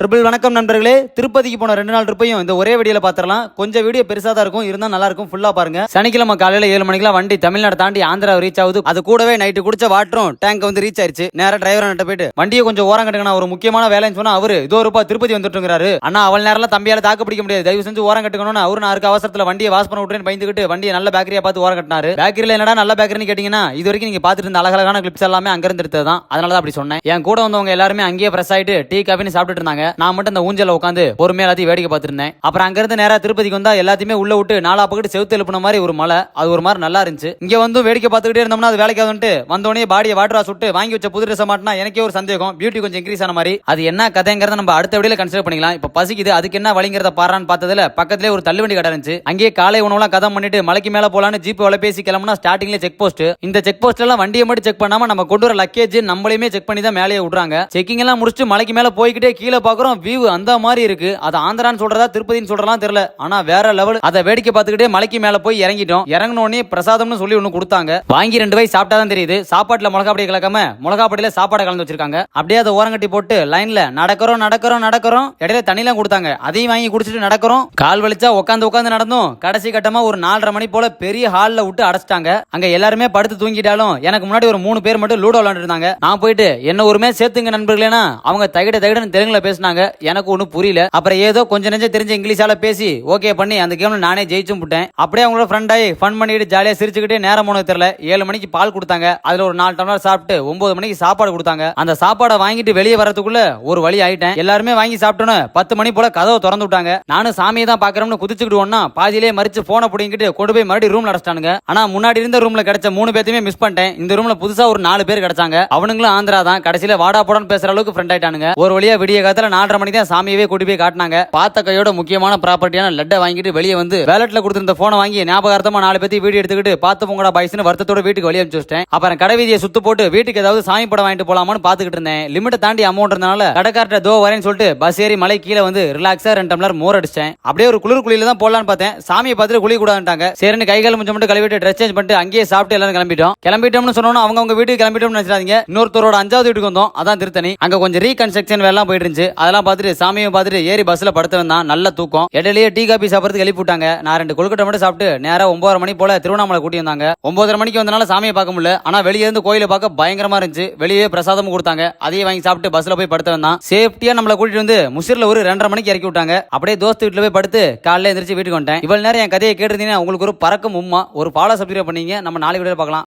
Triple வணக்கம் நண்பர்களே. திருப்பதிக்கு போன 2 நாள் ட்ரிப்பையும் இந்த ஒரே வீடியோல பாத்திரலாம். கொஞ்சம் வீடியோ பெருசா தான் இருக்கும், இருந்தா நல்லா இருக்கும், ஃபுல்லா பாருங்க. சனிக்கிழமை காலையில 7 மணிக்கெல்லாம் வண்டி தமிழ்நாடு தாண்டி ஆந்திரா ரீச் ஆகுது. அது கூடவே நைட்டு குடிச்ச வாட்டரும் டேங்க் வந்து ரீச் ஆயிருச்சு. நேரா டிரைவர் கிட்ட போயிட்டு வண்டியை கொஞ்சம் ஓரம் கட்டுங்க, ஒரு முக்கியமான வேலைன்னு சொன்னா அவரு இதோ ரூபா திருப்பதி வந்துட்டுங்கிறாரு. ஆனா அவள் நேரம் தம்பியால தாக்கு பிடிக்க முடியாது, தயவு செஞ்சு ஓரம் கட்டுக்கணும்னு அவரு நான் இருக்க அவசரத்துல வண்டியை வாஷ் பண்ண விட்டுறேன்னு பயந்துக்கிட்டு வண்டியை நல்ல பேக்கரியா பார்த்து ஓரம் கட்டினாரு. பேக்கரியில என்னடா நல்ல பேக்கரின்னு கேட்டீங்கன்னா, இது வரைக்கும் நீங்க பாத்துட்டு இருந்த அழகான கிளிப்ஸ் எல்லாமே அங்க இருந்து எடுத்ததான். அதனாலதான் அப்படி சொன்னேன். என் கூட வந்தவங்க எல்லாருமே அங்கேயே ஃப்ரெஷ் ஆயிட்டு டீ காஃபின்னு சாப்பிட்டு இருந்தாங்க. நான் மட்டும் அந்த ஊஞ்சல் உட்காந்து பொறுமையா எல்லாத்தையும் வேடிக்கை பார்த்துருந்தேன். அப்புறம் அங்க இருந்து நேரா திருப்பதிக்கு வந்தா எல்லாத்தையுமே உள்ள விட்டு நாலா பக்கத்து செவுத்து எழுப்பின மாதிரி ஒரு மலை, அது ஒரு மாதிரி நல்லா இருந்துச்சு. இங்க வந்து வேடிக்கை பார்த்துக்கிட்டே இருந்தோம்னா அது வேலைக்கு வந்துட்டு வந்தோடனே பாடியை வாட்டரா சுட்டு வாங்கி வச்ச புது ட்ரெஸ் மாட்டினா எனக்கே ஒரு சந்தேகம், பியூட்டி கொஞ்சம் இன்க்ரீஸ் ஆன மாதிரி. அது என்ன கதைங்கிறத நம்ம அடுத்த வீடியோல கன்சிடர் பண்ணிக்கலாம். இப்ப பசிக்குது, அதுக்கு என்ன வழிங்கிறத பாரான்னு பார்த்ததுல பக்கத்திலே ஒரு தள்ளுவண்டி கடை இருந்துச்சு. அங்கேயே காலை உணவுலாம் கதை பண்ணிட்டு மலைக்கு மேல போலான்னு ஜீப் வலை பேசி கிளம்புனா ஸ்டார்டிங்ல செக் போஸ்ட். இந்த செக் போஸ்ட் எல்லாம் வண்டியை மட்டும் செக் பண்ணாம நம்ம கொண்டு வர லக்கேஜ் நம்மளையுமே செக் பண்ணி தான் மேலே விடுறாங்க. செக்கிங் எல்லாம் முடிச்சுட்டு மலைக்கு மேல போய்கிட்டே கீழே பாக்குறோம், வியூ அந்த மாதிரி இருக்கு. அது ஆந்திரான்னு சொல்றதா திருப்பதின்னு சொல்றலாம் தெரியல, ஆனா வேற லெவல். அதை வேடிக்கை பார்த்துக்கிட்டே மலைக்கு மேல போய் இறங்கிட்டோம். இறங்கின உடனே பிரசாதம்னு சொல்லி ஒண்ணு கொடுத்தாங்க. வாங்கி 2 வாய் சாப்பிட்டா தான் தெரியுது, சாப்பாட்டுல மிளகா பொடி கலக்காம மிளகா பொடியில சாப்பாடு கலந்து வச்சிருக்காங்க. அப்படியே அதை ஓரங்கட்டி போட்டு லைன்ல நடக்கிறோம். இடையில தண்ணிலாம் கொடுத்தாங்க, அதையும் வாங்கி குடிச்சிட்டு நடக்கிறோம். கால் வலிச்சா உட்காந்து நடந்தோம். கடைசி கட்டமா ஒரு 4:30 மணி போல பெரிய ஹால்ல விட்டு அடைச்சிட்டாங்க. அங்க எல்லாருமே படுத்து தூங்கிட்டாலும் எனக்கு முன்னாடி ஒரு 3 பேர் மட்டும் லூடோ விளையாண்டு இருந்தாங்க. நான் போயிட்டு என்ன ஒருமே சேர்த்துங்க நண்பர்களேனா அவங்க தகிடன்னு தெலுங்குல பேசினாங்க. எனக்கு ஒன்னும் புரியல. அப்புறம் ஏதோ கொஞ்சம் நெஞ்சம் தெரிஞ்ச இங்கிலீஷால பேசி ஓகே பண்ணி அந்த கேம்ல நானே ஜெயிச்சும் போட்டேன். அப்படியே அவங்களோட ஃப்ரெண்ட் ஆகி ஃபன் பண்ணிட்டு ஜாலியா சிரிச்சுக்கிட்டே நேரம் போனது தெரியல. 7 மணிக்கு பால் கொடுத்தாங்க, அதுல ஒரு 4 டம்ளர் சாப்பிட்டு 9 மணிக்கு சாப்பாடு கொடுத்தாங்க. அந்த சாப்பாடை வாங்கிட்டு வெளியே வரதுக்குள்ள ஒரு வழி ஆயிட்டேன். எல்லாருமே வாங்கி சாப்பிட்டோன்னு 10 மணி போல கதவை திறந்து விட்டாங்க. நானும் சாமியை தான் பாக்குறோம்னு குதிச்சுக்கிட்டு ஒன்னா பாதியிலே மறிச்சு போனை பிடிங்கிட்டு கொண்டு போய் மறுபடியும் ரூம்ல அடைச்சிட்டானுங்க. ஆனா முன்னாடி இருந்த ரூம்ல கிடைச்ச 3 பேத்தையுமே மிஸ் பண்ணிட்டேன். இந்த ரூம்ல புதுசா ஒரு 4 பேர் கிடைச்சாங்க. அவனுங்களும் ஆந்திரா தான். கடைசியில வாடா போடான்னு பேசுற அளவுக்கு ஃப்ரெண்ட் ஆயிட்டானுங்க. ஒரு வழியா விடிய காலத்துல 4:30 மணிக்கு தான் சாமியவே கூட்டி போய் காட்டினாங்க. பார்த்த கையோட முக்கியமான ப்ராப்பர்ட்டியான லட்டை வாங்கிட்டு வெளியே வந்து வேலட்ல கொடுத்திருந்த போனை வாங்கி ஞாபகார்த்தமா 4 பேத்தி வீடியோ எடுத்துக்கிட்டு பார்த்து போங்கடா பாய்ஸ்னு வருத்தத்தோட வீட்டுக்கு வெளியே அனுப்பிச்சு வச்சிட்டேன். அப்புறம் கடை வீதியை சுத்து போட்டு வீட்டுக்கு ஏதாவது சாமி படம் வாங்கிட்டு போலாமான்னு பாத்துக்கிட்டு இருந்தேன். லிமிட்டை தாண்டி அமௌண்ட் இருந்தனால கடைக்கார்ட்ட தோ வரேன்னு சொல்லிட்டு பஸ் ஏறி மலை கீழே வந்து ரிலாக்ஸா 2 டம்ளர் மோர் அடிச்சேன். அப்படியே ஒரு குளிர் குளியில தான் போடலான்னு பார்த்தேன். சாமியை பார்த்துட்டு குளிக்க கூடாதுட்டாங்க. சரின்னு கைகால் முஞ்சம் மட்டும் கழுவிட்டு ட்ரெஸ் சேஞ்ச் பண்ணிட்டு அங்கேயே சாப்பிட்டு எல்லாரும் கிளம்பிட்டோம்னு சொன்னோம். அவங்க வீட்டுக்கு கிளம்பிட்டோம்னு நினைச்சாதீங்க, இன்னொருத்தரோட 5வது வீட்டுக்கு வந்தோம். அதான் திருத்தணி. அங்க கொஞ்சம் ரீகன்ஸ்ட்ரக்ஷன் வேலை போயிட்டு இருந்துச்சு. அதெல்லாம் பார்த்துட்டு சாமியை பார்த்துட்டு ஏறி பஸ்ல படுத்து வந்தான். நல்ல தூக்கம். இடையிலேயே டீ காபி சாப்பிடுறதுக்கு எழுப்பி விட்டாங்க. நான் 2 கொழுக்கட்டை மட்டும் சாப்பிட்டு நேரா 9:30 மணி போல திருவண்ணாமலை கூட்டி வந்தாங்க. 9:30 மணிக்கு வந்தனால சாமியை பார்க்க முடியல, ஆனா வெளியே இருந்து கோயிலை பார்க்க பயங்கரமா இருந்துச்சு. வெளியே பிரசாதமும் கொடுத்தாங்க, அதையும் வாங்கி சாப்பிட்டு பஸ்ல போய் படுத்து வந்தான். சேஃப்டியா நம்மளை கூட்டிட்டு வந்து முசிறில ஒரு 2:30 மணிக்கு இறக்கி விட்டாங்க. அப்படியே தோஸ்து வீட்டுல போய் படுத்து காலையில எந்திரிச்சு வீட்டுக்கு வந்துட்டேன். இவ்வளவு நேரம் என் கதையை கேட்டிருந்தீங்கன்னா உங்களுக்கு ஒரு பறக்கும் உம்மா. ஒரு ஃபாலோ சப்ஸ்கிரைப் பண்ணீங்க. நம்ம நாளைக்கு வீடியோ பார்க்கலாம்.